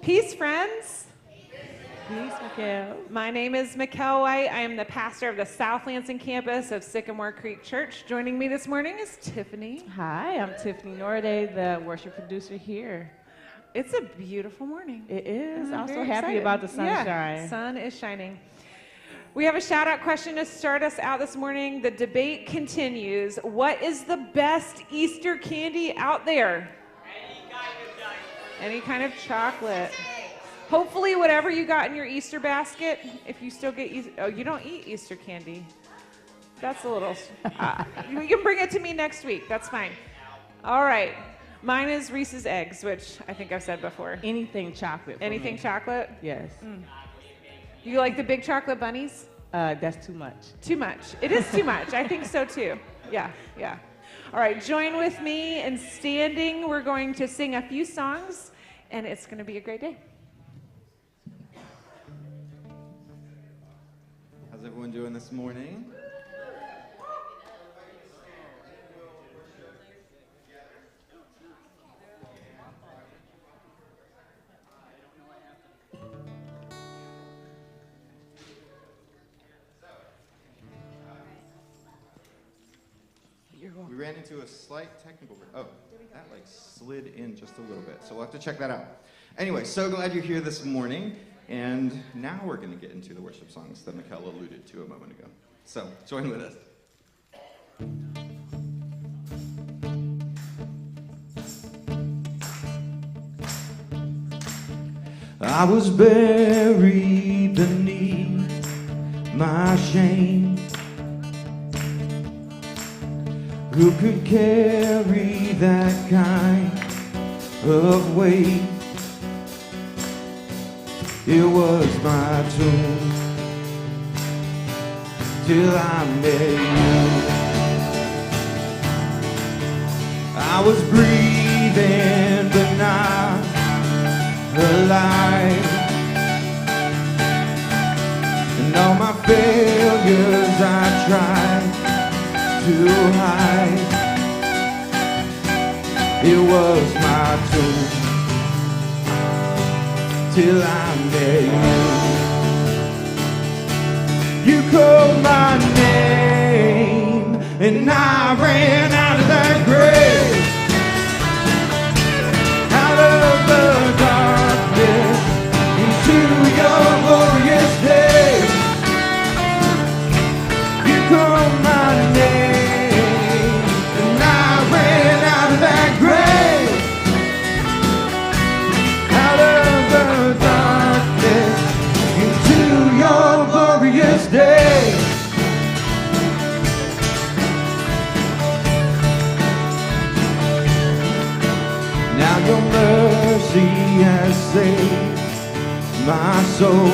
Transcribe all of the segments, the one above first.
Peace, friends. Peace, Mikkel. My name is Mikkel White. I am the pastor of the South Lansing campus of Sycamore Creek Church. Joining me this morning is Tiffany. Hi, I'm Tiffany Norday, the worship producer here. It's a beautiful morning. It is. I'm so very happy excited. about the sunshine. Yeah, sun is shining. We have a shout-out question to start us out this morning. The debate continues. What is the best Easter candy out there? Any kind of chocolate. Hopefully whatever you got in your Easter basket, if you still get Easter, oh, you don't eat Easter candy. That's a little, you can bring it to me next week. That's fine. All right. Mine is Reese's Eggs, which I think I've said before. Anything chocolate. Anything chocolate? Yes. You like the big chocolate bunnies? That's too much. Too much. It is too much. I think so too. Yeah. All right, join with me in standing. We're going to sing a few songs, and it's going to be a great day. How's everyone doing this morning? We ran into a slight technical, that like slid in just a little bit, so we'll have to check that out. Anyway, so glad you're here this morning, and now we're going to get into the worship songs that Mikkel alluded to a moment ago. So, join with us. I was buried beneath my shame. Who could carry that kind of weight? It was my tomb till I met you. I was breathing but not alive, and all my failures I tried to hide. It was my tomb till I met you. You called my name and I ran out of that grave, out of the darkness into your glorious day. You called my name, day. Now your mercy has saved my soul,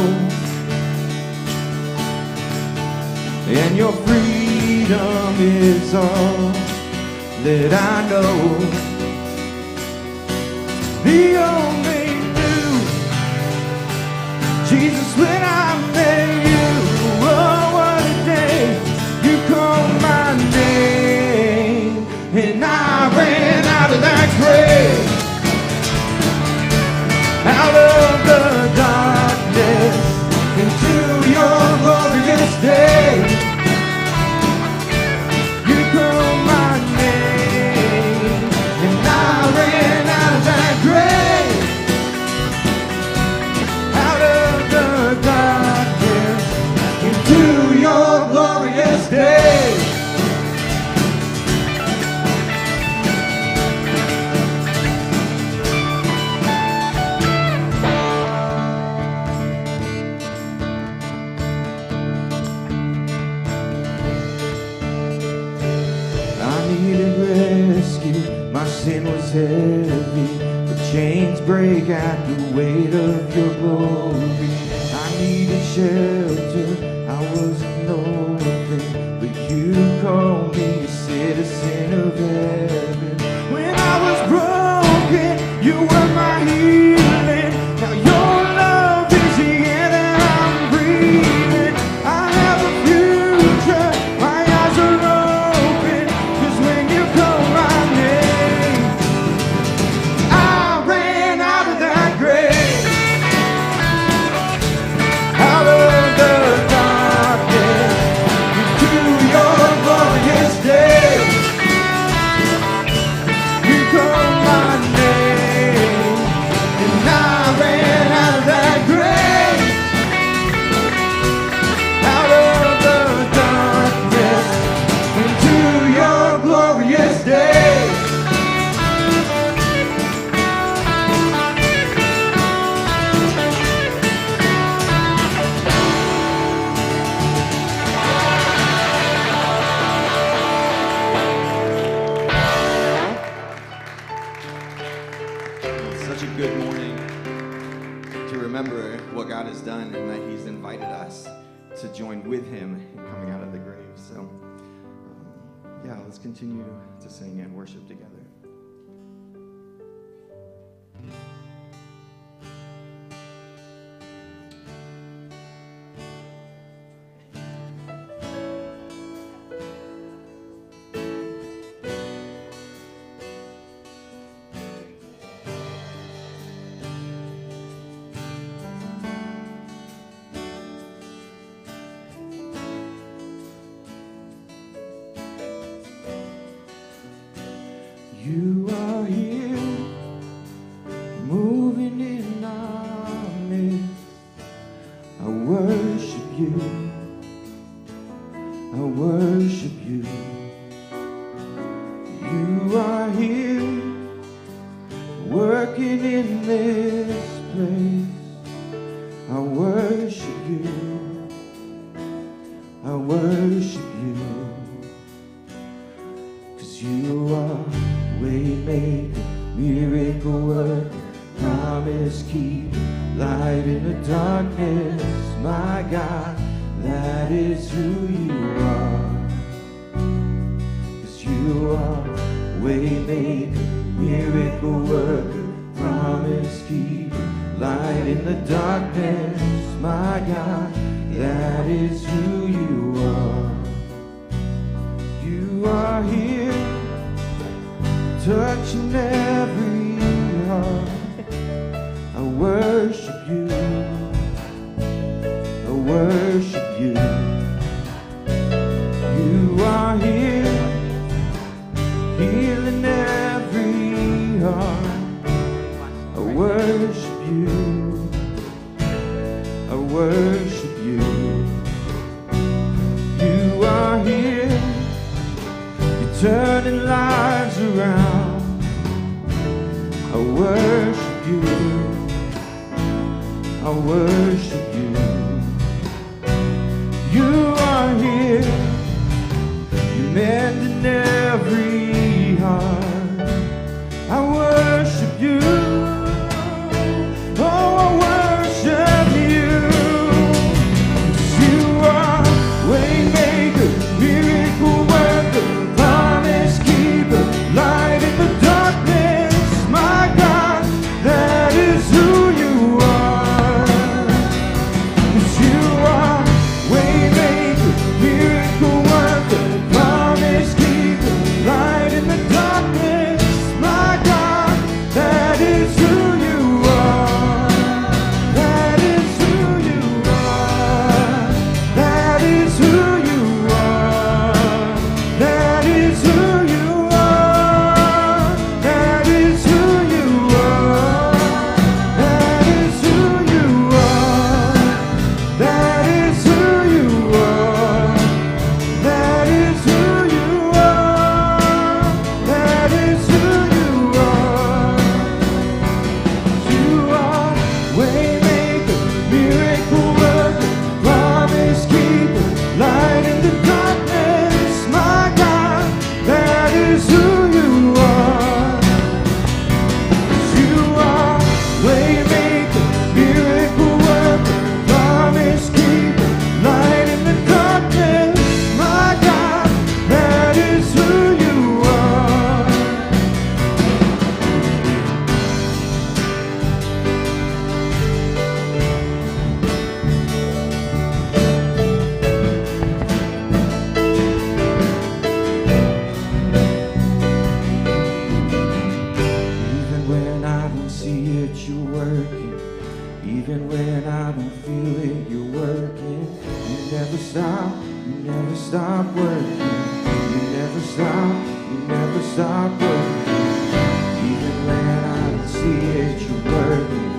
and your freedom is all that I know. The only new Jesus when I met you. Oh, what a day. You called my name and I ran out of that grave, out of the darkness into your glorious day. You called my name and I ran out of that grave, out of the darkness into your glorious day. I needed rescue, my sin was heavy, but chains break at the weight of your glory. I needed shelter, I was an orphan, but you called me a citizen of heaven. When I was broken, you were my healing. Now your love is the air that I'm breathing. I have a future, my eyes are open, 'cause when you call my name, I ran out of that grave. to join with him in coming out of the grave. So, yeah, let's continue to sing and worship together. You are here, moving in our midst. I worship you, I worship you. You are here, working in this place. I worship you, I worship you. 'Cause you are Waymaker, miracle worker, promise keeper, light in the darkness, my God, that is who you are. 'Cause you are Waymaker, miracle worker, promise keeper, light in the darkness, my God, that is who you are. You are here, touching every heart. I worship you, I worship you. You are here, healing every heart. I worship you, I worship you. You are here, you're turning lives around. I worship you, I worship you. You are here, you're mending every heart. I worship you, oh, I worship you. 'Cause you are Waymaker, miracle worker, promise keeper, light in the darkness, my God, that is who you are. 'Cause you are Waymaker, miracle worker, promise keeper, light in the darkness, my God, that is who you are. That is who you are. That is who you are. That is who you are. That is who you are. That is who you are. That is who you are. That is who you are. That is who you are. You are Waymaker, miracle worker, promise keeper, light in the darkness, my God, that is who you are. You are Waymaker, miracle worker, promise keeper, light in the darkness, my God, that is who you are. Even when I don't see it, you're working. Even when I don't feel it, you're working. You never stop, you never stop working. You never stop, you never stop working. Even when I don't see it, you're working.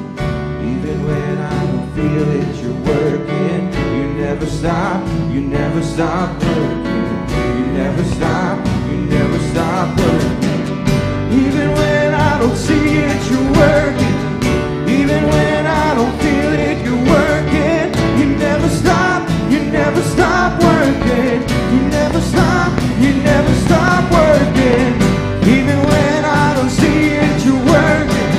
Even when I don't feel it, you're working. You never stop, you never stop working. You never stop, you never stop working. Even when I don't see it, you're working. Even when I don't feel it, you're working. You never stop, you never stop working. You never stop, you never stop working. Even when I don't see it, you're working.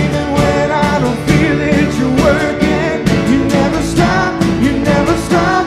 Even when I don't feel it, you're working. You never stop, you never stop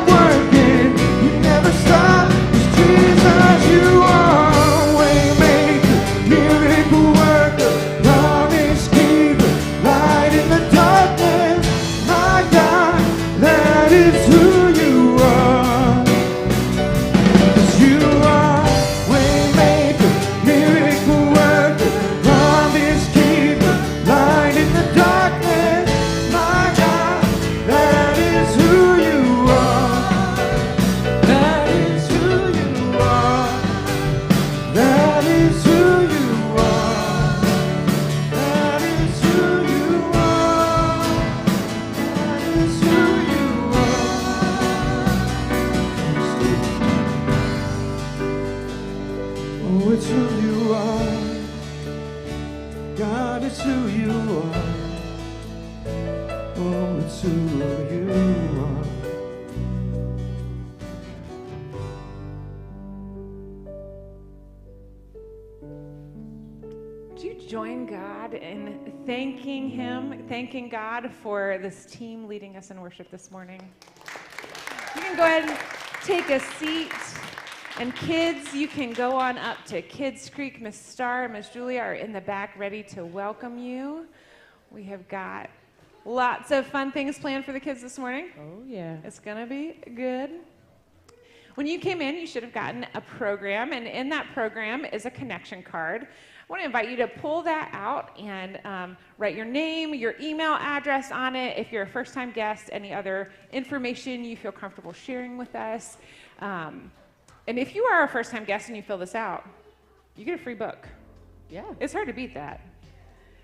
join God in thanking God for this team leading us in worship this morning. You can go ahead and take a seat. And kids, you can go on up to Kids Creek. Miss Starr and Miss Julia are in the back ready to welcome you. We have got lots of fun things planned for the kids this morning. Oh, yeah. It's going to be good. When you came in, you should have gotten a program, and in that program is a connection card. I want to invite you to pull that out and write your name, your email address on it. If you're a first-time guest, any other information you feel comfortable sharing with us. And if you are a first-time guest and you fill this out, you get a free book. Yeah. It's hard to beat that.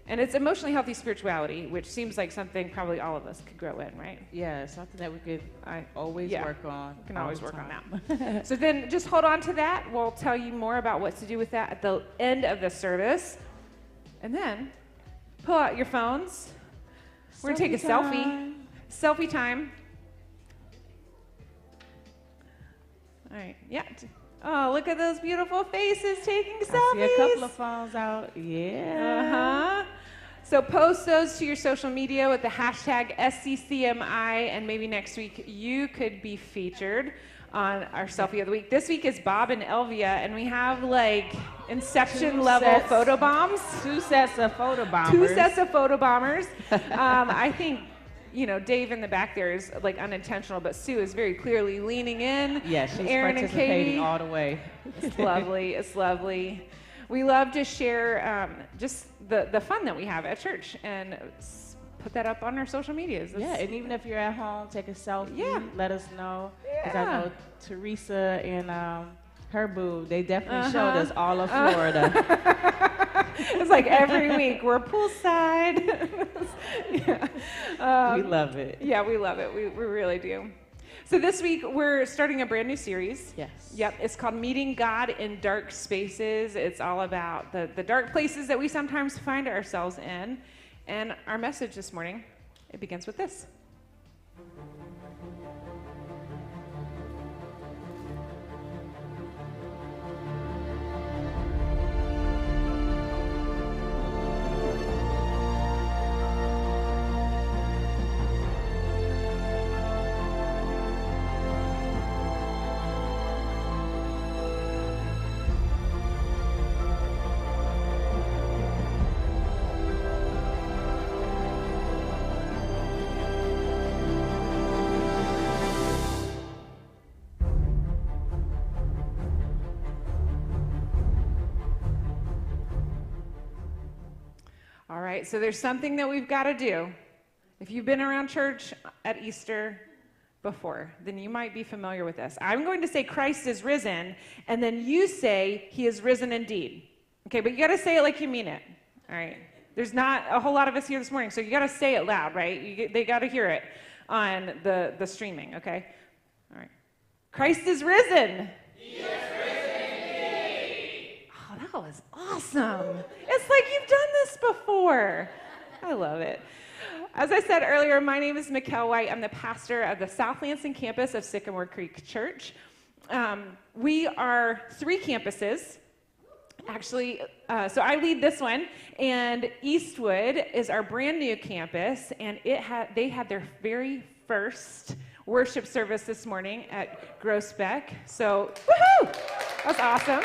And it's emotionally healthy spirituality, which seems like something probably all of us could grow in, right? Yeah, it's something that we could always work on. We can always work on that. So then just hold on to that. We'll tell you more about what to do with that at the end of the service. And then pull out your phones. We're going to take a selfie. Selfie time. All right. Yeah. Oh, look at those beautiful faces taking selfies. I see a couple of phones out. Yeah. So post those to your social media with the hashtag SCCMI, and maybe next week you could be featured on our selfie of the week. This week is Bob and Elvia, and we have like Inception level photo bombs. 2 sets of photo bombers. 2 sets of photo bombers. I think, you know, Dave in the back there is like unintentional, but Sue is very clearly leaning in. Yeah, she's Aaron participating all the way. It's lovely. It's lovely. We love to share just the fun that we have at church and put that up on our social medias. Yeah, and even if you're at home, take a selfie. Yeah. Let us know. Because Yeah. I know Teresa and her boo, they definitely showed us all of Florida. It's like every week we're poolside. We love it. Yeah, we love it. We really do. So this week we're starting a brand new series. Yes. Yep, it's called Meeting God in Dark Spaces. It's all about the dark places that we sometimes find ourselves in. And our message this morning, it begins with this. All right, so there's something that we've got to do. If you've been around church at Easter before, then you might be familiar with this. I'm going to say Christ is risen, and then you say he is risen indeed. Okay, but you got to say it like you mean it. All right. There's not a whole lot of us here this morning, so you got to say it loud, right? They got to hear it on the streaming, okay? All right. Christ is risen. He is risen indeed. Oh, that was awesome. It's like you've done this before. I love it. As I said earlier, my name is Mikkel White. I'm the pastor of the South Lansing campus of Sycamore Creek Church. We are 3 campuses. Actually, so I lead this one, and Eastwood is our brand new campus, and they had their very first worship service this morning at Groesbeck. So, woohoo! That's awesome.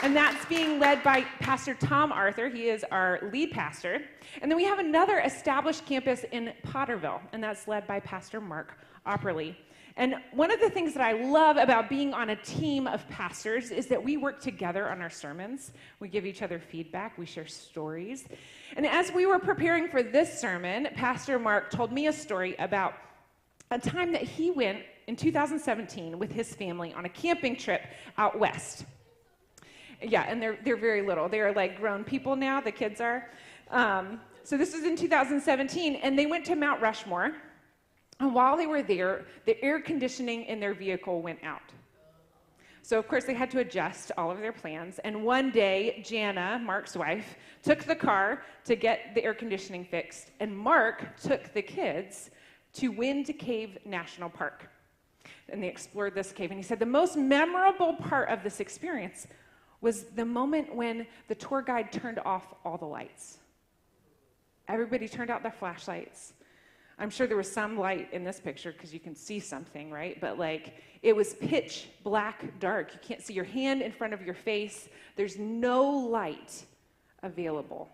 And that's being led by Pastor Tom Arthur. He is our lead pastor. And then we have another established campus in Potterville, and that's led by Pastor Mark Opperly. And one of the things that I love about being on a team of pastors is that we work together on our sermons. We give each other feedback. We share stories. And as we were preparing for this sermon, Pastor Mark told me a story about a time that he went in 2017 with his family on a camping trip out west. Yeah, and they're very little. They are like grown people now, the kids are. So this was in 2017, and they went to Mount Rushmore. And while they were there, the air conditioning in their vehicle went out. So, of course, they had to adjust all of their plans. And one day, Jana, Mark's wife, took the car to get the air conditioning fixed. And Mark took the kids to Wind Cave National Park. And they explored this cave. And he said the most memorable part of this experience was the moment when the tour guide turned off all the lights. Everybody turned out their flashlights. I'm sure there was some light in this picture because you can see something, right? But like, it was pitch black dark. You can't see your hand in front of your face. There's no light available.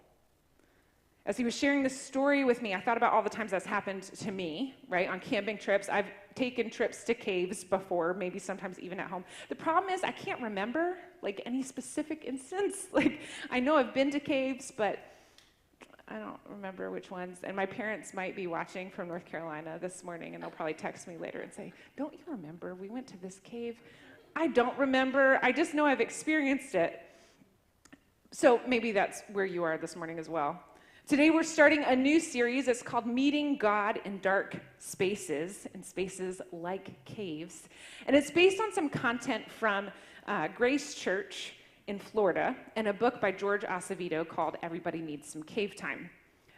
As he was sharing this story with me, I thought about all the times that's happened to me, right? On camping trips. I've taken trips to caves before, maybe sometimes even at home. The problem is I can't remember like any specific instance. Like, I know I've been to caves, but I don't remember which ones. And my parents might be watching from North Carolina this morning, and they'll probably text me later and say, don't you remember we went to this cave? I don't remember. I just know I've experienced it. So maybe that's where you are this morning as well. Today we're starting a new series. It's called Meeting God in Dark Spaces, in spaces like caves. And it's based on some content from Grace Church in Florida and a book by George Acevedo called Everybody Needs Some Cave Time.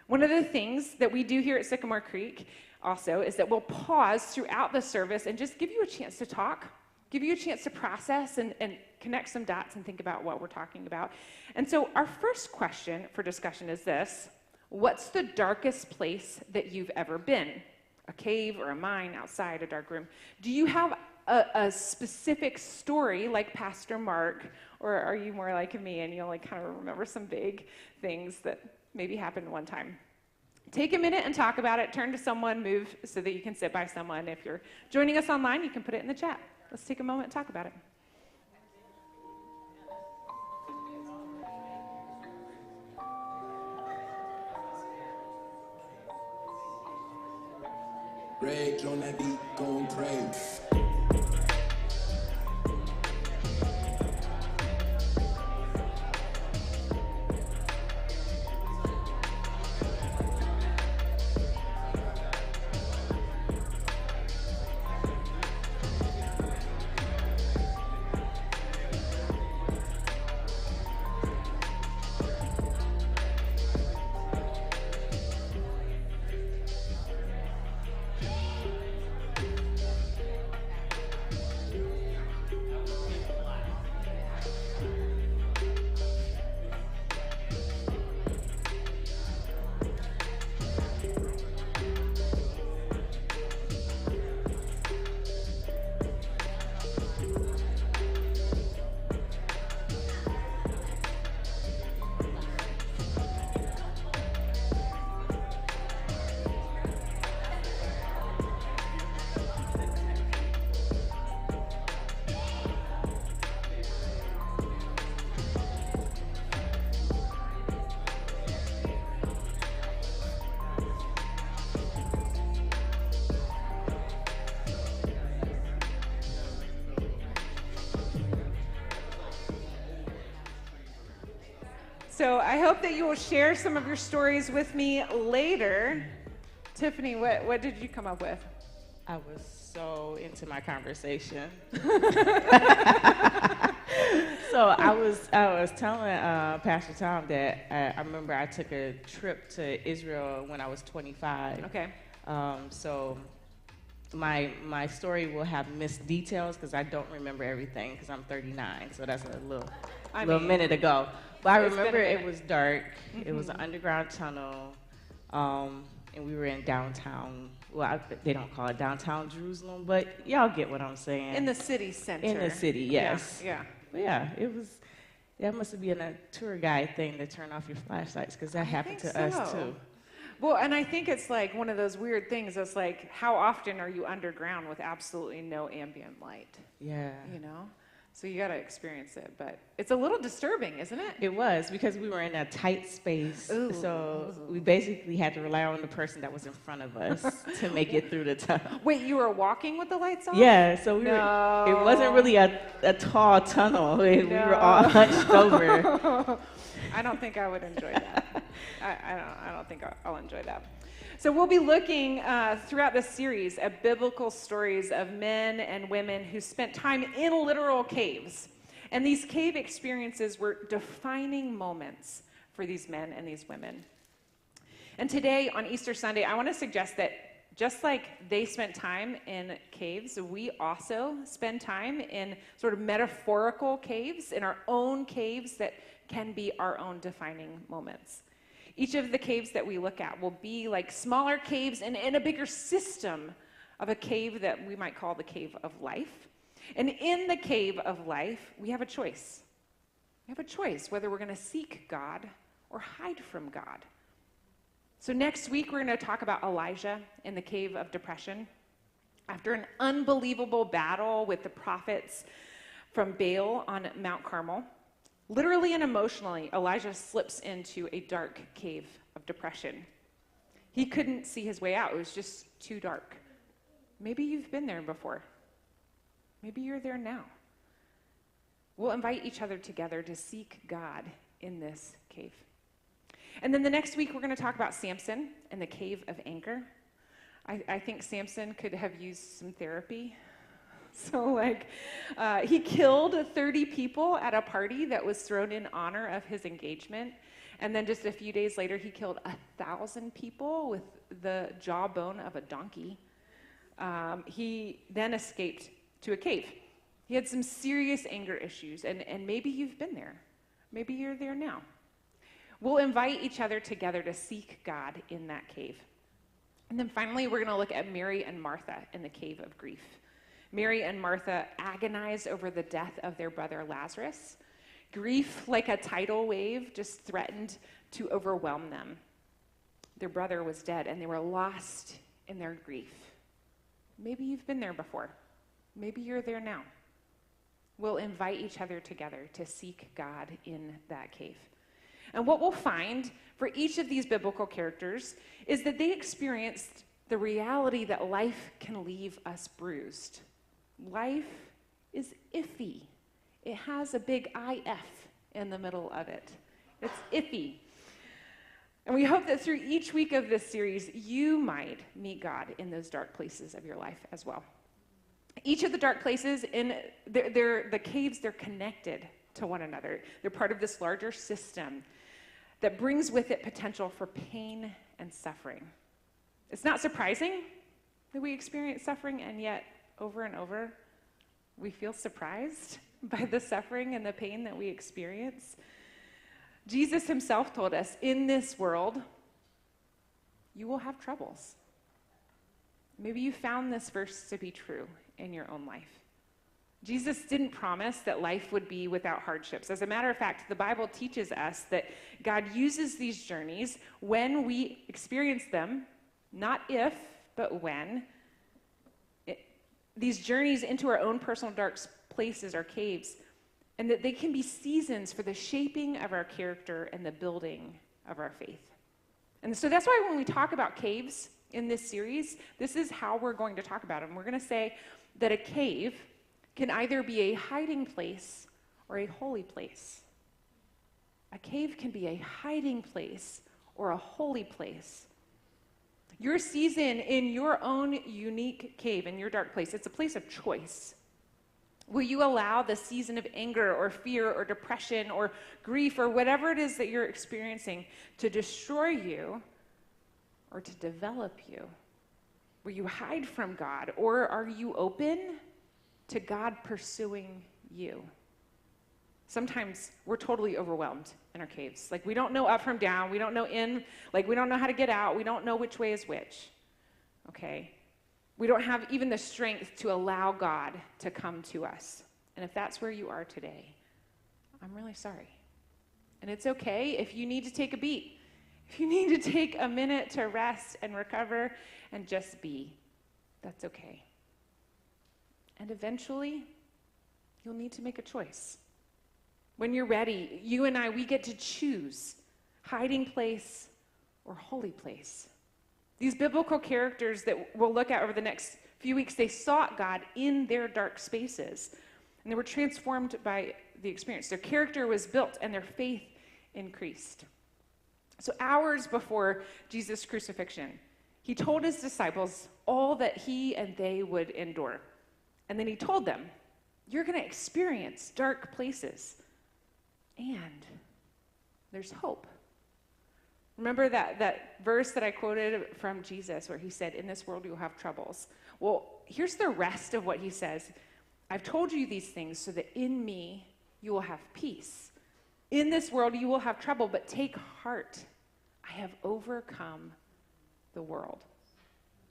One of the things that we do here at Sycamore Creek also is that we'll pause throughout the service and just give you a chance to talk, give you a chance to process and connect some dots and think about what we're talking about. And so our first question for discussion is this: what's the darkest place that you've ever been? A cave or a mine, outside, a dark room? Do you have a specific story like Pastor Mark, or are you more like me and you only kind of remember some vague things that maybe happened one time? Take a minute and talk about it. Turn to someone, move so that you can sit by someone. If you're joining us online, you can put it in the chat. Let's take a moment and talk about it. Rage on that beat, going crazy. So I hope that you will share some of your stories with me later. Tiffany, what did you come up with? I was so into my conversation. So I was telling Pastor Tom that I remember I took a trip to Israel when I was 25. Okay. So my story will have missed details because I don't remember everything because I'm 39. So that's a little minute ago. But I remember it was dark. Mm-hmm. It was an underground tunnel, and we were in downtown. Well, they don't call it downtown Jerusalem, but y'all get what I'm saying. In the city center. In the city, yes. Yeah. But yeah, it was. That must have been a tour guide thing to turn off your flashlights because that happened to us too. Well, and I think it's like one of those weird things. That's like, how often are you underground with absolutely no ambient light? Yeah. You know? So you got to experience it, but it's a little disturbing, isn't it? It was, because we were in a tight space. Ooh. So we basically had to rely on the person that was in front of us to make it through the tunnel. Wait, you were walking with the lights on? Yeah, so it wasn't really a tall tunnel. We were all hunched over. I don't think I would enjoy that. I don't think I'll enjoy that. So we'll be looking throughout this series at biblical stories of men and women who spent time in literal caves. And these cave experiences were defining moments for these men and these women. And today, on Easter Sunday, I want to suggest that Just like they spent time in caves, we also spend time in sort of metaphorical caves, in our own caves that can be our own defining moments. Each of the caves that we look at will be like smaller caves in a bigger system of a cave that we might call the cave of life. And in the cave of life, we have a choice. We have a choice whether we're going to seek God or hide from God. So next week, we're going to talk about Elijah in the cave of depression. After an unbelievable battle with the prophets from Baal on Mount Carmel, literally and emotionally, Elijah slips into a dark cave of depression. He couldn't see his way out. It was just too dark. Maybe you've been there before. Maybe you're there now. We'll invite each other together to seek God in this cave. And then the next week, we're going to talk about Samson and the cave of anger. I think Samson could have used some therapy. So, he killed 30 people at a party that was thrown in honor of his engagement. And then just a few days later, he killed 1,000 people with the jawbone of a donkey. He then escaped to a cave. He had some serious anger issues, and maybe you've been there. Maybe you're there now. We'll invite each other together to seek God in that cave. And then finally, we're going to look at Mary and Martha in the cave of grief. Mary and Martha agonized over the death of their brother Lazarus. Grief, like a tidal wave, just threatened to overwhelm them. Their brother was dead, and they were lost in their grief. Maybe you've been there before. Maybe you're there now. We'll invite each other together to seek God in that cave. And what we'll find for each of these biblical characters is that they experienced the reality that life can leave us bruised. Life is iffy. It has a big IF in the middle of it. It's iffy. And we hope that through each week of this series, you might meet God in those dark places of your life as well. Each of the dark places in the caves, they're connected to one another. They're part of this larger system that brings with it potential for pain and suffering. It's not surprising that we experience suffering, and yet over and over, we feel surprised by the suffering and the pain that we experience. Jesus himself told us, in this world, you will have troubles. Maybe you found this verse to be true in your own life. Jesus didn't promise that life would be without hardships. As a matter of fact, the Bible teaches us that God uses these journeys when we experience them, not if, but when. These journeys into our own personal dark places, our caves, and that they can be seasons for the shaping of our character and the building of our faith. And so that's why when we talk about caves in this series, this is how we're going to talk about them. We're going to say that a cave can either be a hiding place or a holy place. A cave can be a hiding place or a holy place. Your season in your own unique cave, in your dark place, it's a place of choice. Will you allow the season of anger or fear or depression or grief or whatever it is that you're experiencing to destroy you or to develop you? Will you hide from God, or are you open to God pursuing you? Sometimes we're totally overwhelmed in our caves. Like, we don't know up from down. We don't know in. Like, we don't know how to get out. We don't know which way is which. Okay? We don't have even the strength to allow God to come to us. And if that's where you are today, I'm really sorry. And it's okay if you need to take a beat. If you need to take a minute to rest and recover and just be, that's okay. And eventually, you'll need to make a choice. When you're ready, you and I, we get to choose hiding place or holy place. These biblical characters that we'll look at over the next few weeks, they sought God in their dark spaces, and they were transformed by the experience. Their character was built, and their faith increased. So hours before Jesus' crucifixion, he told his disciples all that he and they would endure. And then he told them, you're going to experience dark places. And there's hope. Remember that verse that I quoted from Jesus where he said, in this world you'll have troubles. Well, here's the rest of what he says. I've told you these things so that in me you will have peace. In this world you will have trouble, but take heart. I have overcome the world.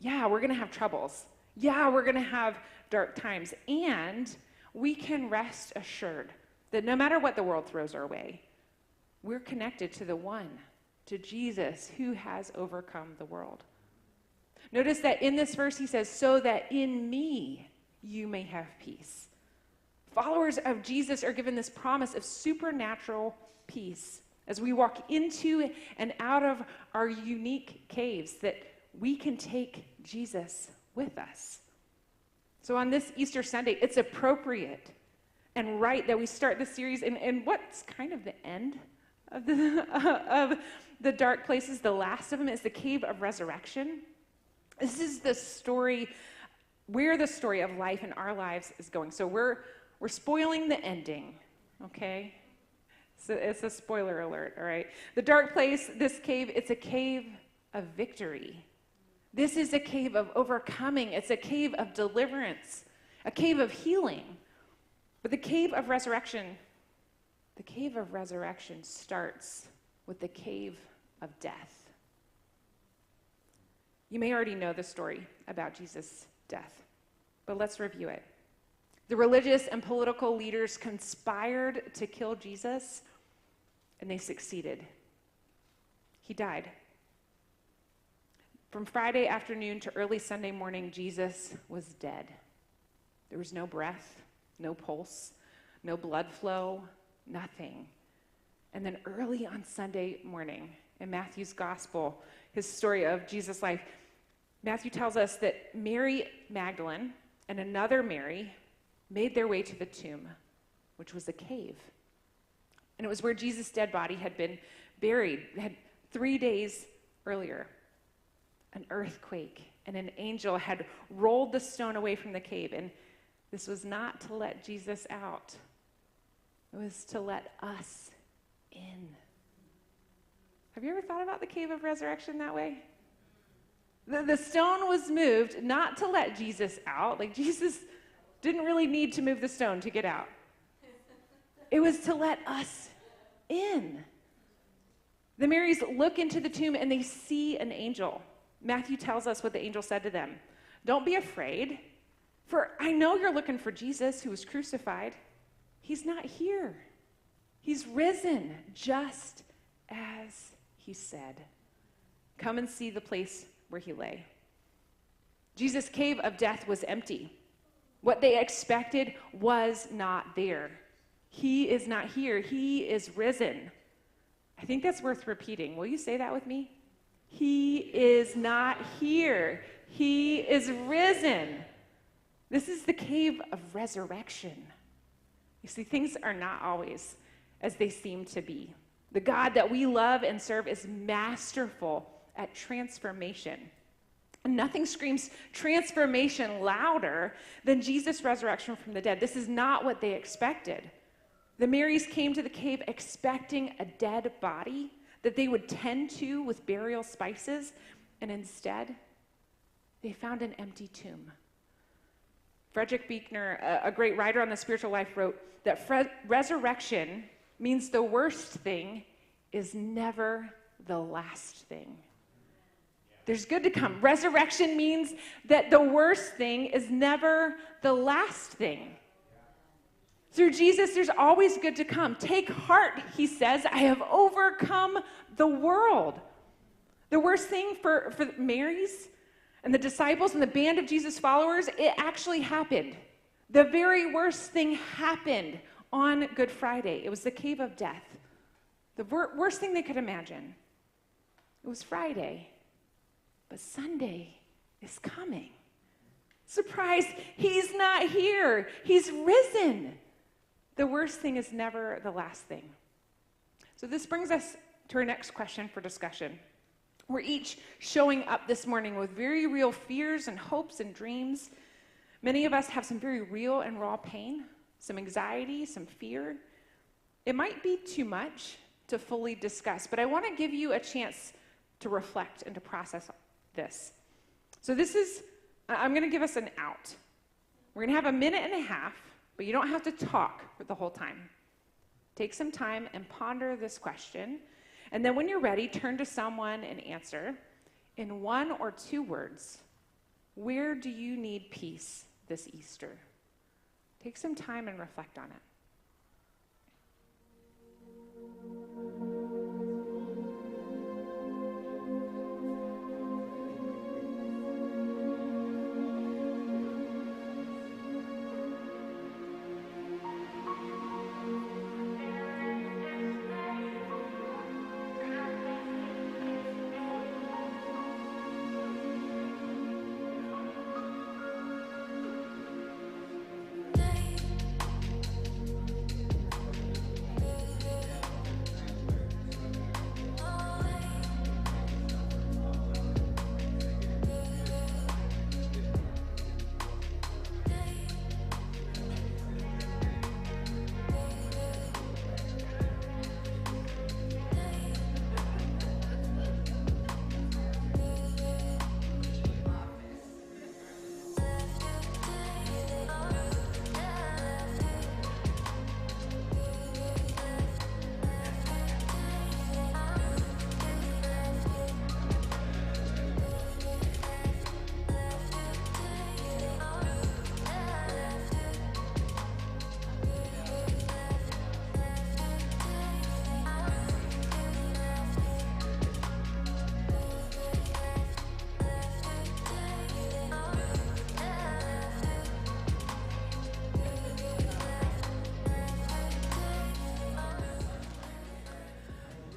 Yeah, we're going to have troubles. Yeah, we're going to have dark times. And we can rest assured that no matter what the world throws our way, we're connected to the one, to Jesus, who has overcome the world. Notice that in this verse he says, so that in me you may have peace. Followers of Jesus are given this promise of supernatural peace as we walk into and out of our unique caves, that we can take Jesus with us. So on this Easter Sunday, it's appropriate and right that we start the series in what's kind of the end of the dark places. The last of them is the Cave of Resurrection. This is the story, where the story of life in our lives is going. So we're spoiling the ending, okay? So it's a spoiler alert, all right? The dark place, this cave, it's a cave of victory. This is a cave of overcoming. It's a cave of deliverance, a cave of healing. But the cave of resurrection starts with the cave of death. You may already know the story about Jesus' death, but let's review it. The religious and political leaders conspired to kill Jesus, and they succeeded. He died. From Friday afternoon to early Sunday morning, Jesus was dead. There was no breath, no pulse, no blood flow, nothing. And then early on Sunday morning, in Matthew's gospel, his story of Jesus' life, Matthew tells us that Mary Magdalene and another Mary made their way to the tomb, which was a cave. And it was where Jesus' dead body had been buried. Had 3 days earlier, an earthquake and an angel had rolled the stone away from the cave. And this was not to let Jesus out. It was to let us in. Have you ever thought about the cave of resurrection that way? The stone was moved not to let Jesus out. Like, Jesus didn't really need to move the stone to get out. It was to let us in. The Marys look into the tomb and they see an angel. Matthew tells us what the angel said to them. Don't be afraid, for I know you're looking for Jesus who was crucified. He's not here. He's risen, just as he said. Come and see the place where he lay. Jesus' cave of death was empty. What they expected was not there. He is not here. He is risen. I think that's worth repeating. Will you say that with me? He is not here. He is risen. This is the cave of resurrection. You see, things are not always as they seem to be. The God that we love and serve is masterful at transformation. And nothing screams transformation louder than Jesus' resurrection from the dead. This is not what they expected. The Marys came to the cave expecting a dead body that they would tend to with burial spices, and instead, they found an empty tomb. Frederick Buechner, a great writer on the spiritual life, wrote that resurrection means the worst thing is never the last thing. There's good to come. Resurrection means that the worst thing is never the last thing. Through Jesus, there's always good to come. Take heart, he says, I have overcome the world. The worst thing for Mary's and the disciples and the band of Jesus' followers, it actually happened. The very worst thing happened on Good Friday. It was the cave of death. The worst thing they could imagine. It was Friday. But Sunday is coming. Surprise, he's not here. He's risen. The worst thing is never the last thing. So this brings us to our next question for discussion. We're each showing up this morning with very real fears and hopes and dreams. Many of us have some very real and raw pain, some anxiety, some fear. It might be too much to fully discuss, but I want to give you a chance to reflect and to process this. So I'm going to give us an out. We're going to have a minute and a half, but you don't have to talk for the whole time. Take some time and ponder this question. And then when you're ready, turn to someone and answer in 1 or 2 words. Where do you need peace this Easter? Take some time and reflect on it.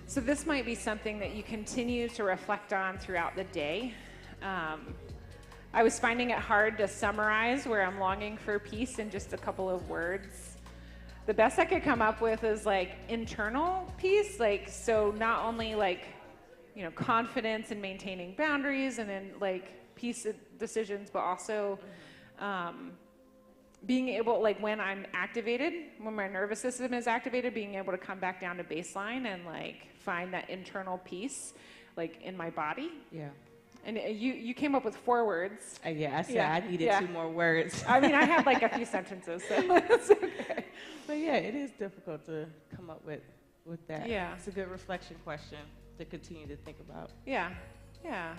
So this might be something that you continue to reflect on throughout the day. I was finding it hard to summarize where I'm longing for peace in just a couple of words. The best I could come up with is like internal peace, like so not only like, you know, confidence in maintaining boundaries and in like peace decisions, but also being able, like when I'm activated, when my nervous system is activated, being able to come back down to baseline and like find that internal peace, like in my body. Yeah. And you came up with 4 words. Yeah, I said I needed 2 more words. I mean, I had like a few sentences, so it's okay. But yeah, it is difficult to come up with that. Yeah. It's a good reflection question to continue to think about. Yeah, yeah.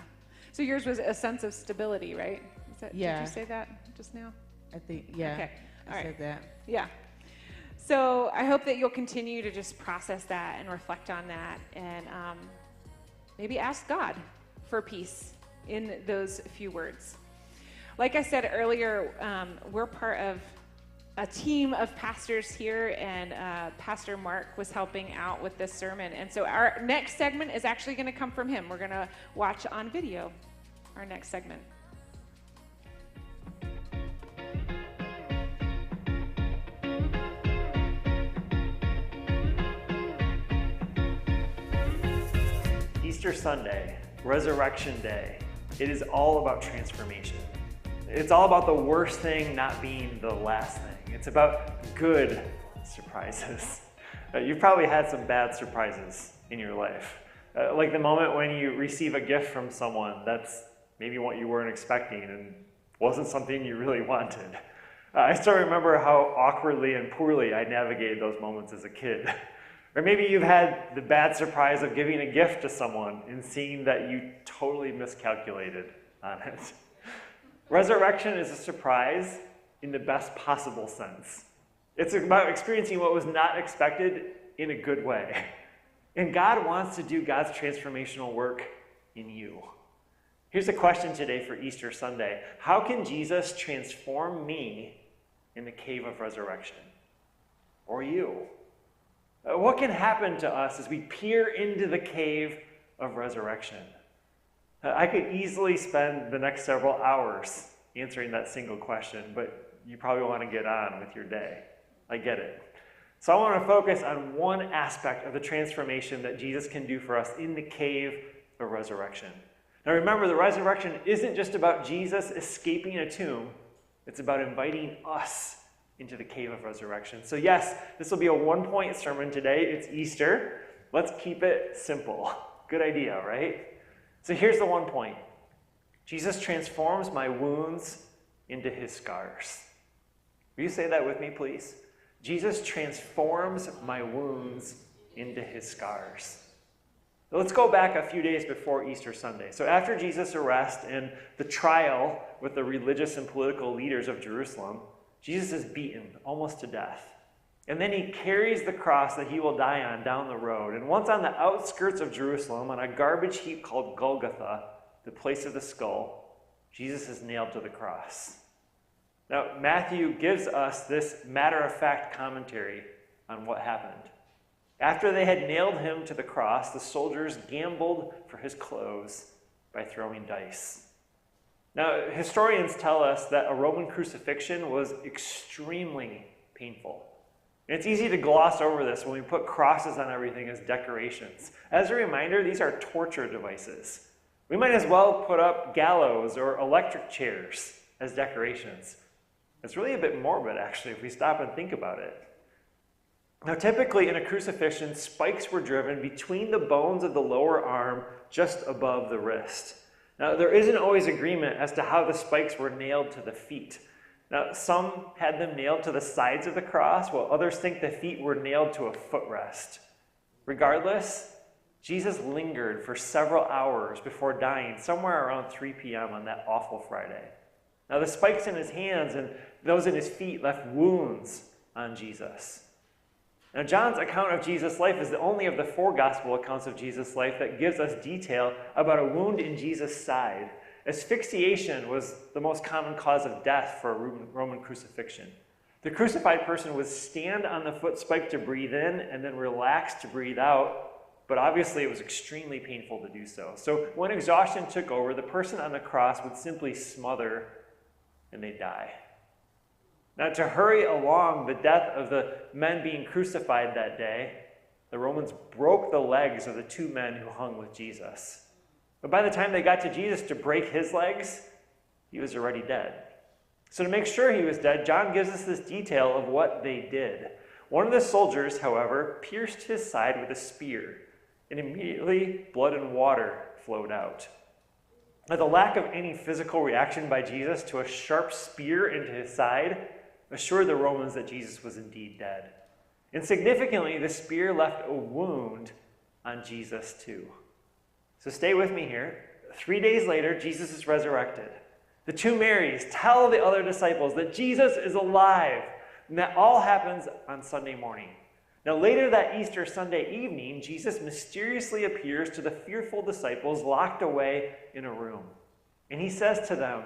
So yours was a sense of stability, right? Yeah. Did you say that just now? I think, yeah. Okay. All I right. said that. Yeah. So I hope that you'll continue to just process that and reflect on that and maybe ask God for peace in those few words. Like I said earlier, we're part of a team of pastors here, and Pastor Mark was helping out with this sermon. And so our next segment is actually going to come from him. We're going to watch on video our next segment. Easter Sunday, Resurrection Day, it is all about transformation. It's all about the worst thing not being the last thing. It's about good surprises. You've probably had some bad surprises in your life. Like the moment when you receive a gift from someone that's maybe what you weren't expecting and wasn't something you really wanted. I still remember how awkwardly and poorly I navigated those moments as a kid. Or maybe you've had the bad surprise of giving a gift to someone and seeing that you totally miscalculated on it. Resurrection is a surprise in the best possible sense. It's about experiencing what was not expected in a good way. And God wants to do God's transformational work in you. Here's a question today for Easter Sunday. How can Jesus transform me in the cave of resurrection? Or you? What can happen to us as we peer into the cave of resurrection? I could easily spend the next several hours answering that single question, but you probably want to get on with your day. I get it. So I want to focus on one aspect of the transformation that Jesus can do for us in the cave of resurrection. Now remember, the resurrection isn't just about Jesus escaping a tomb. It's about inviting us into the cave of resurrection. So yes, this will be a one-point sermon today. It's Easter. Let's keep it simple. Good idea, right? So here's the one point. Jesus transforms my wounds into his scars. Will you say that with me, please? Jesus transforms my wounds into his scars. Let's go back a few days before Easter Sunday. So after Jesus' arrest and the trial with the religious and political leaders of Jerusalem, Jesus is beaten almost to death. And then he carries the cross that he will die on down the road. And once on the outskirts of Jerusalem, on a garbage heap called Golgotha, the place of the skull, Jesus is nailed to the cross. Now, Matthew gives us this matter-of-fact commentary on what happened. After they had nailed him to the cross, the soldiers gambled for his clothes by throwing dice. Now, historians tell us that a Roman crucifixion was extremely painful. And it's easy to gloss over this when we put crosses on everything as decorations. As a reminder, these are torture devices. We might as well put up gallows or electric chairs as decorations. It's really a bit morbid, actually, if we stop and think about it. Now, typically in a crucifixion, spikes were driven between the bones of the lower arm just above the wrist. Now, there isn't always agreement as to how the spikes were nailed to the feet. Now, some had them nailed to the sides of the cross, while others think the feet were nailed to a footrest. Regardless, Jesus lingered for several hours before dying, somewhere around 3 p.m. on that awful Friday. Now, the spikes in his hands and those in his feet left wounds on Jesus. Now, John's account of Jesus' life is the only of the 4 gospel accounts of Jesus' life that gives us detail about a wound in Jesus' side. Asphyxiation was the most common cause of death for a Roman crucifixion. The crucified person would stand on the foot spike to breathe in and then relax to breathe out, but obviously it was extremely painful to do so. So when exhaustion took over, the person on the cross would simply smother and they'd die. Now, to hurry along the death of the men being crucified that day, the Romans broke the legs of the 2 men who hung with Jesus. But by the time they got to Jesus to break his legs, he was already dead. So to make sure he was dead, John gives us this detail of what they did. One of the soldiers, however, pierced his side with a spear, and immediately blood and water flowed out. Now, the lack of any physical reaction by Jesus to a sharp spear into his side assured the Romans that Jesus was indeed dead. And significantly, the spear left a wound on Jesus too. So stay with me here. 3 days later, Jesus is resurrected. The 2 Marys tell the other disciples that Jesus is alive, and that all happens on Sunday morning. Now, later that Easter Sunday evening, Jesus mysteriously appears to the fearful disciples locked away in a room. And he says to them,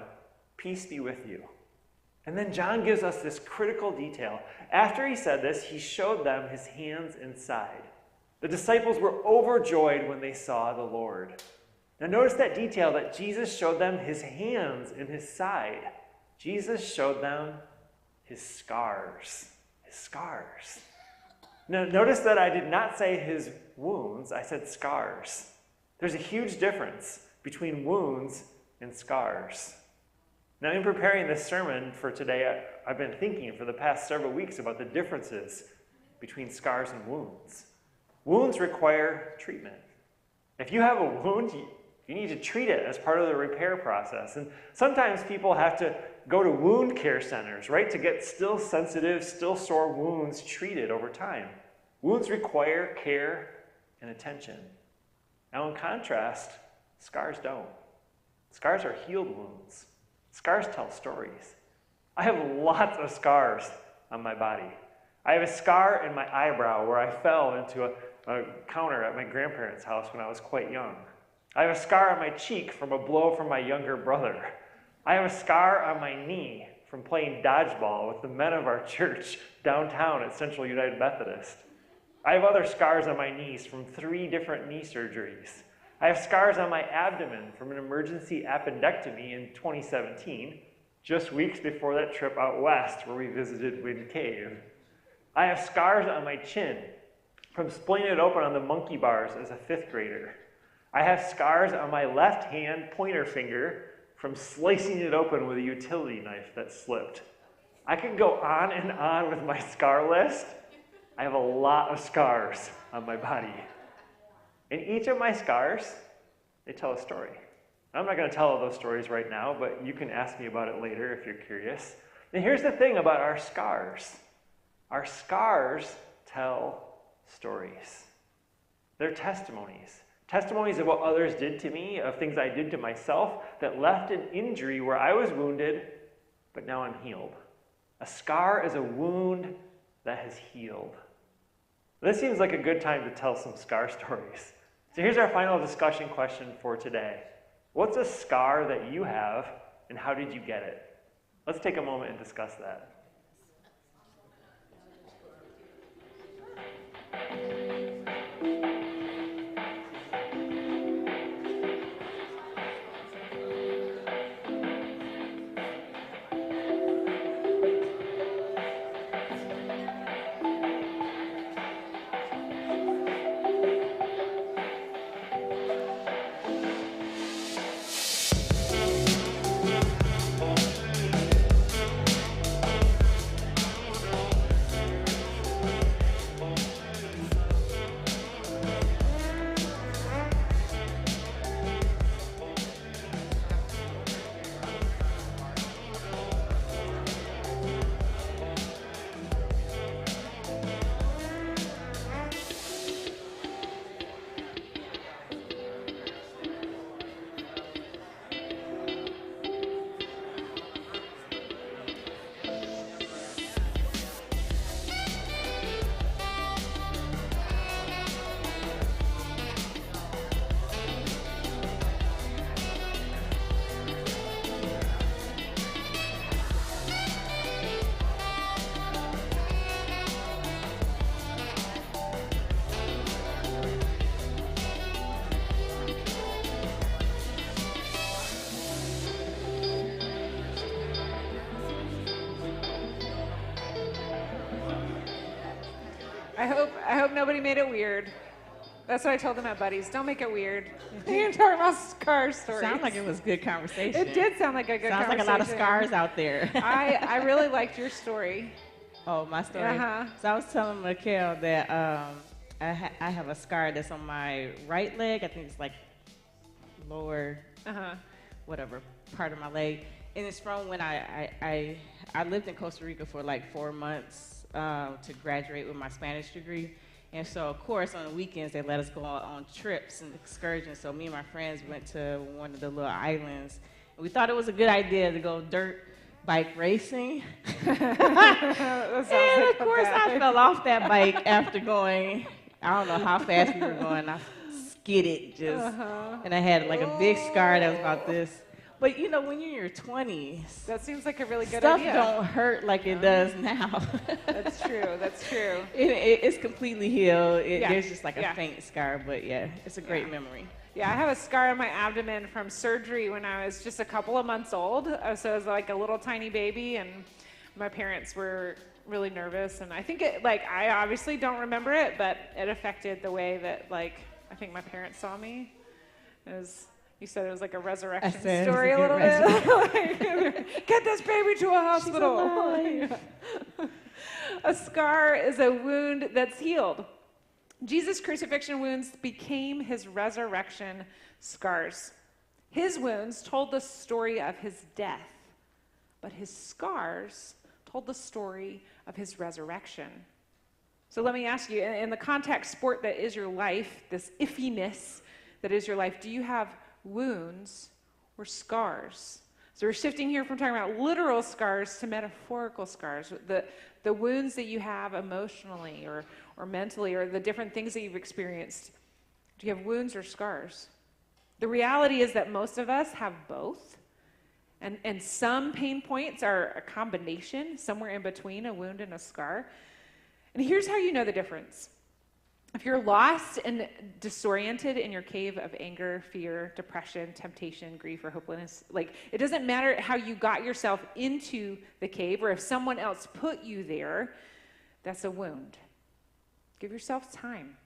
"Peace be with you." And then John gives us this critical detail. After he said this, he showed them his hands and side. The disciples were overjoyed when they saw the Lord. Now notice that detail that Jesus showed them his hands and his side. Jesus showed them his scars. His scars. Now notice that I did not say his wounds, I said scars. There's a huge difference between wounds and scars. Now, in preparing this sermon for today, I've been thinking for the past several weeks about the differences between scars and wounds. Wounds require treatment. If you have a wound, you need to treat it as part of the repair process. And sometimes people have to go to wound care centers, right, to get still sensitive, still sore wounds treated over time. Wounds require care and attention. Now, in contrast, scars don't. Scars are healed wounds. Scars tell stories. I have lots of scars on my body. I have a scar in my eyebrow where I fell into a counter at my grandparents' house when I was quite young. I have a scar on my cheek from a blow from my younger brother. I have a scar on my knee from playing dodgeball with the men of our church downtown at Central United Methodist. I have other scars on my knees from 3 different knee surgeries. I have scars on my abdomen from an emergency appendectomy in 2017, just weeks before that trip out west where we visited Wind Cave. I have scars on my chin from splitting it open on the monkey bars as a 5th grader. I have scars on my left hand pointer finger from slicing it open with a utility knife that slipped. I could go on and on with my scar list. I have a lot of scars on my body. And each of my scars They tell a story. I'm not going to tell all those stories right now, but you can ask me about it later if you're curious. And here's the thing about our scars. Our scars tell stories. They're testimonies. Testimonies of what others did to me, of things I did to myself that left an injury where I was wounded, but now I'm healed. A scar is a wound that has healed. This seems like a good time to tell some scar stories. So here's our final discussion question for today. What's a scar that you have, and how did you get it? Let's take a moment and discuss that. I hope nobody made it weird. That's what I told them at Buddy's. Don't make it weird. You're talking about scar stories. Sounds like it was good conversation. It did sound like a good Sounds conversation. like a lot of scars out there. I really liked your story. Oh, my story? Uh-huh. So I was telling Mikhail that I have a scar that's on my right leg. I think it's like lower, whatever, part of my leg. And it's from when I lived in Costa Rica for like 4 months to graduate with my Spanish degree. And so, of course, on the weekends, they let us go on trips and excursions. So me and my friends went to one of the little islands. And we thought it was a good idea to go dirt bike racing. And, of course, I fell off that bike after going, I don't know how fast we were going. I skidded just, and I had like a big scar that was about this. But, you know, when you're in your 20s, that seems like a really good stuff idea. don't hurt like it does now. That's true. That's true. It's completely healed. Yeah. There's just like a faint scar, but yeah, it's a great memory. Yeah, I have a scar on my abdomen from surgery when I was just a couple of months old. So I was like a little tiny baby, and my parents were really nervous. And I think I obviously don't remember it, but it affected the way that, I think my parents saw me. You said it was like a resurrection story a little bit. Get this baby to a hospital. A scar is a wound that's healed. Jesus' crucifixion wounds became his resurrection scars. His wounds told the story of his death, but his scars told the story of his resurrection. So let me ask you, in the contact sport that is your life, this iffiness that is your life, do you have wounds or scars? So we're shifting here from talking about literal scars to metaphorical scars, the wounds that you have emotionally or mentally, or the different things that you've experienced. Do you have wounds or scars? The reality is that most of us have both, and some pain points are a combination, somewhere in between a wound and a scar. And here's how you know the difference. If you're lost and disoriented in your cave of anger, fear, depression, temptation, grief, or hopelessness, it doesn't matter how you got yourself into the cave or if someone else put you there, that's a wound. Give yourself time.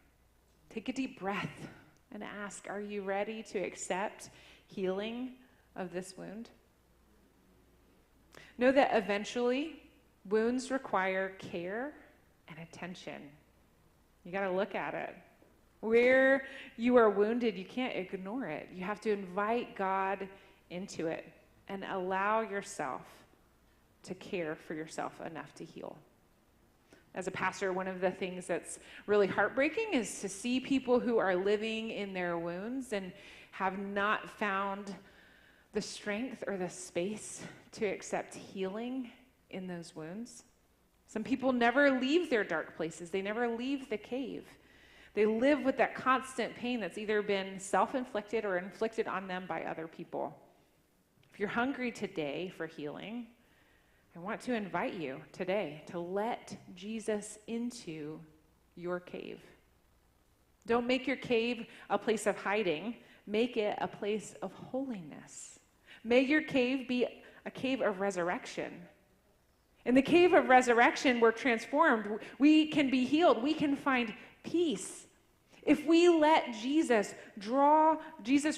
Take a deep breath and ask, are you ready to accept healing of this wound? Know that eventually wounds require care and attention. You got to look at it. Where you are wounded, you can't ignore it. You have to invite God into it and allow yourself to care for yourself enough to heal. As a pastor, one of the things that's really heartbreaking is to see people who are living in their wounds and have not found the strength or the space to accept healing in those wounds. Some people never leave their dark places. They never leave the cave. They live with that constant pain that's either been self-inflicted or inflicted on them by other people. If you're hungry today for healing, I want to invite you today to let Jesus into your cave. Don't make your cave a place of hiding. Make it a place of holiness. May your cave be a cave of resurrection. In the cave of resurrection, we're transformed. We can be healed. We can find peace. If we let Jesus'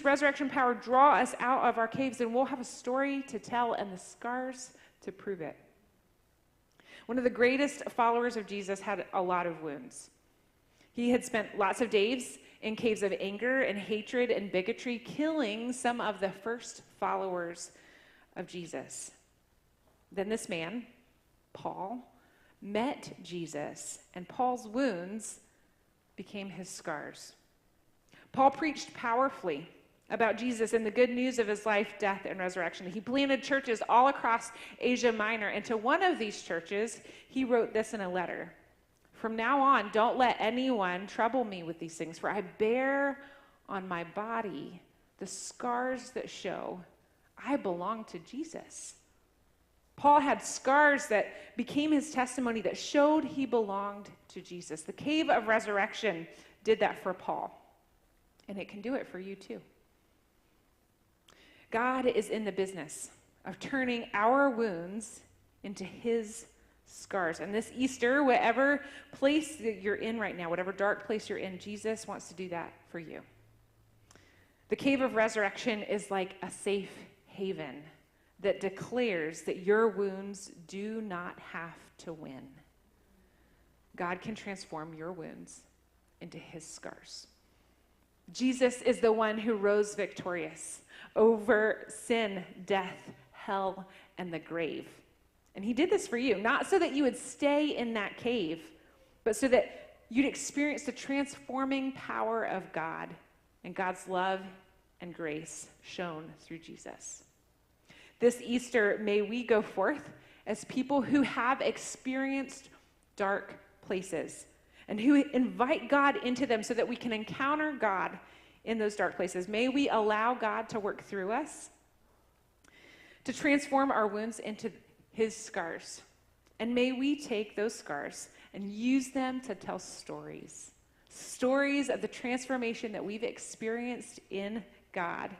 resurrection power draw us out of our caves, then we'll have a story to tell and the scars to prove it. One of the greatest followers of Jesus had a lot of wounds. He had spent lots of days in caves of anger and hatred and bigotry, killing some of the first followers of Jesus. Then this man, Paul, met Jesus, and Paul's wounds became his scars. Paul preached powerfully about Jesus and the good news of his life, death, and resurrection. He planted churches all across Asia Minor, and to one of these churches, he wrote this in a letter. From now on, don't let anyone trouble me with these things, for I bear on my body the scars that show I belong to Jesus. Paul had scars that became his testimony that showed he belonged to Jesus. The cave of resurrection did that for Paul, and it can do it for you too. God is in the business of turning our wounds into his scars. And this Easter, whatever place that you're in right now, whatever dark place you're in, Jesus wants to do that for you. The cave of resurrection is like a safe haven that declares that your wounds do not have to win. God can transform your wounds into his scars. Jesus is the one who rose victorious over sin, death, hell, and the grave. And he did this for you, not so that you would stay in that cave, but so that you'd experience the transforming power of God and God's love and grace shown through Jesus. This Easter, may we go forth as people who have experienced dark places and who invite God into them so that we can encounter God in those dark places. May we allow God to work through us to transform our wounds into his scars. And may we take those scars and use them to tell stories of the transformation that we've experienced in God,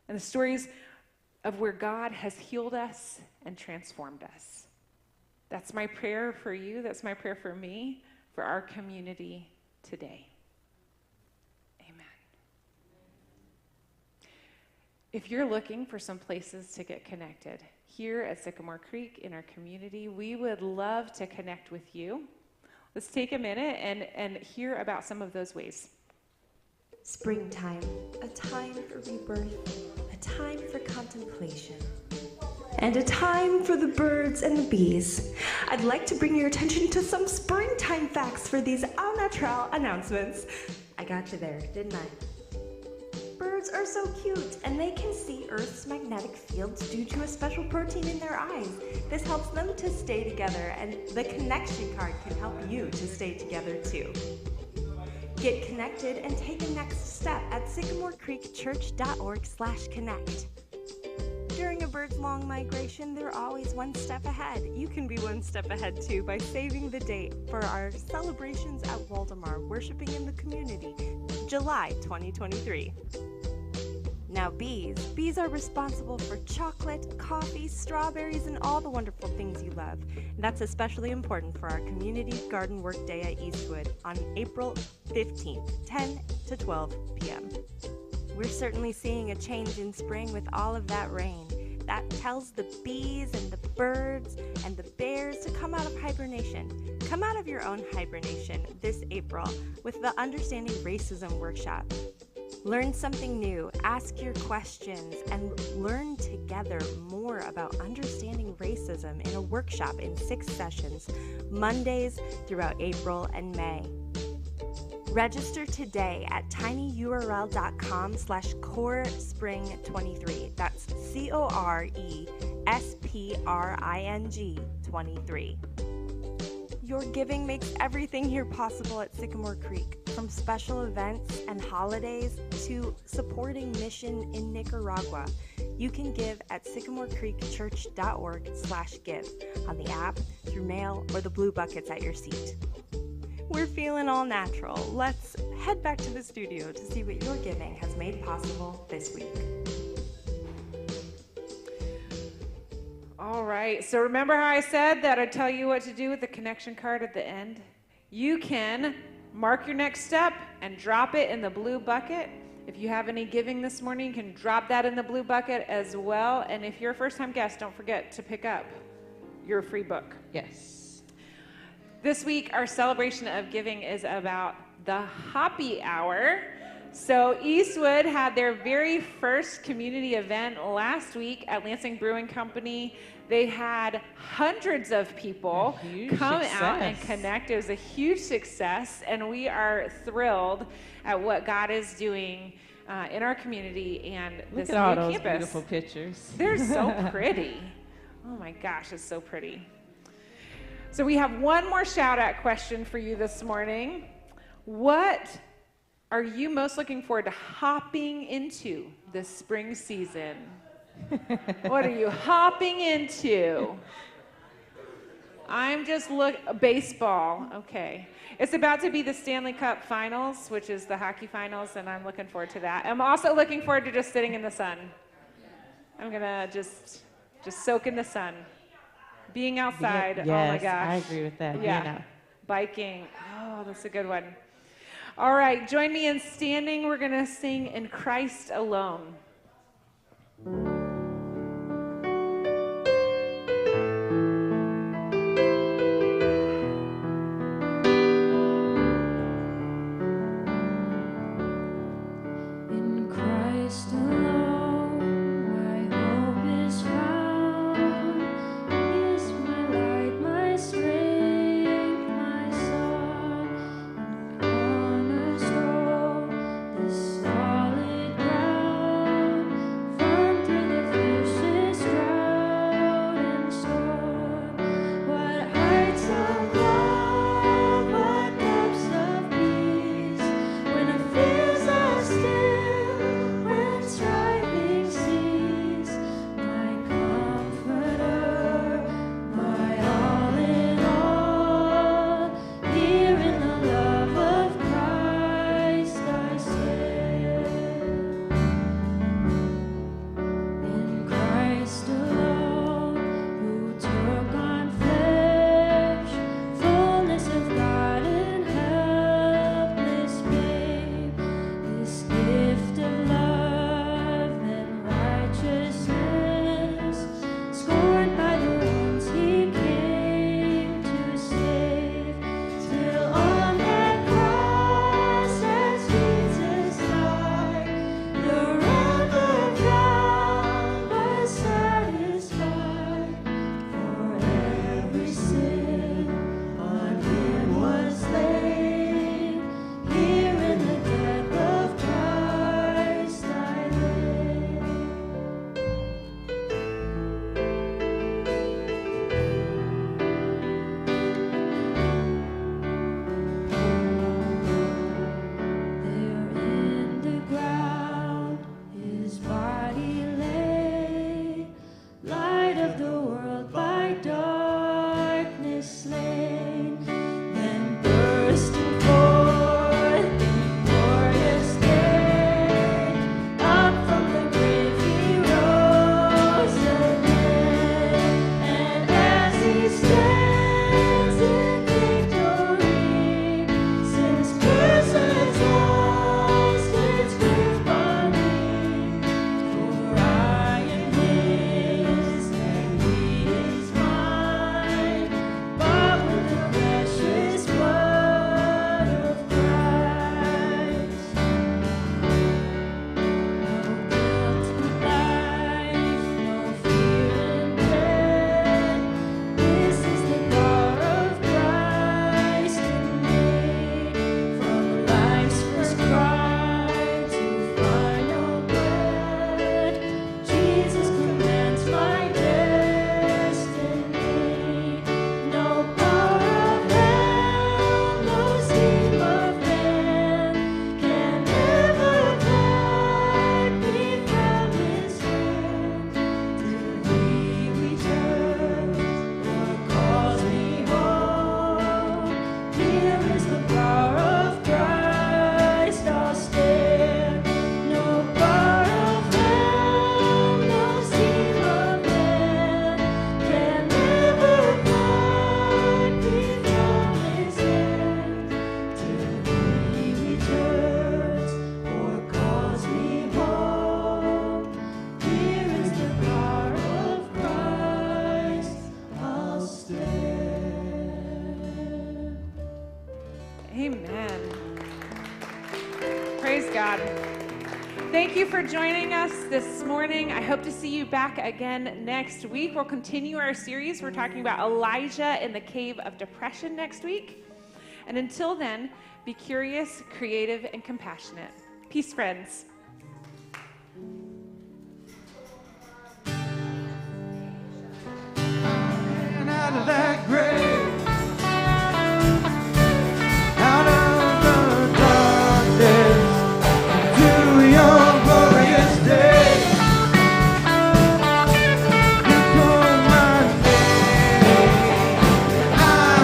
and the stories of where God has healed us and transformed us. That's my prayer for you. That's my prayer for me, for our community today. Amen. If you're looking for some places to get connected here at Sycamore Creek in our community, we would love to connect with you. Let's take a minute and hear about some of those ways. Springtime, a time for rebirth, a time for contemplation, and a time for the birds and the bees. I'd like to bring your attention to some springtime facts for these au naturel announcements. I got you there, didn't I? Birds are so cute, and they can see Earth's magnetic fields due to a special protein in their eyes. This helps them to stay together, and the connection card can help you to stay together too. Get connected and take a next step at sycamorecreekchurch.org/connect. During a bird's long migration, they're always one step ahead. You can be one step ahead too by saving the date for our celebrations at Waldemar, worshiping in the community, July 2023. Now bees are responsible for chocolate, coffee, strawberries, and all the wonderful things you love. And that's especially important for our Community Garden Work Day at Eastwood on April 15th, 10 to 12 p.m. We're certainly seeing a change in spring with all of that rain. That tells the bees and the birds and the bears to come out of hibernation. Come out of your own hibernation this April with the Understanding Racism workshop. Learn something new, ask your questions, and learn together more about understanding racism in a workshop in 6 sessions, Mondays throughout April and May. Register today at tinyurl.com/corespring23. That's CORESPRING 23. Your giving makes everything here possible at Sycamore Creek, from special events and holidays to supporting mission in Nicaragua. You can give at sycamorecreekchurch.org/give on the app, through mail, or the blue buckets at your seat. We're feeling all natural. Let's head back to the studio to see what your giving has made possible this week. All right, so remember how I said that I'd tell you what to do with the connection card at the end? You can mark your next step and drop it in the blue bucket. If you have any giving this morning, you can drop that in the blue bucket as well. And if you're a first-time guest, don't forget to pick up your free book. Yes. This week, our celebration of giving is about the Happy Hour. So Eastwood had their very first community event last week at Lansing Brewing Company. They had hundreds of people come out and connect. It was a huge success, and we are thrilled at what God is doing in our community and this new campus. Look at all those beautiful pictures. They're so pretty. Oh my gosh, it's so pretty. So we have one more shout-out question for you this morning. What are you most looking forward to hopping into this spring season? What are you hopping into? I'm just baseball. Okay. It's about to be the Stanley Cup Finals, which is the hockey finals, and I'm looking forward to that. I'm also looking forward to just sitting in the sun. I'm gonna just soak in the sun. Being outside. Yes, oh my gosh. I agree with that. Yeah. Biking. Oh, that's a good one. All right, join me in standing. We're going to sing In Christ Alone. In Christ alone, my hope is found. He is my light, my strength, my song. Cornerstone, the solid ground, founded Amen. Praise God. Thank you for joining us this morning. I hope to see you back again next week. We'll continue our series. We're talking about Elijah in the cave of depression next week. And until then, be curious, creative, and compassionate. Peace, friends. And out of that grave, out of the darkness, to your glorious day. You called my name. I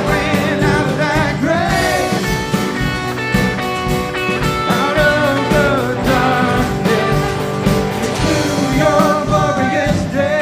ran out of that grave, out of the darkness, to your glorious day.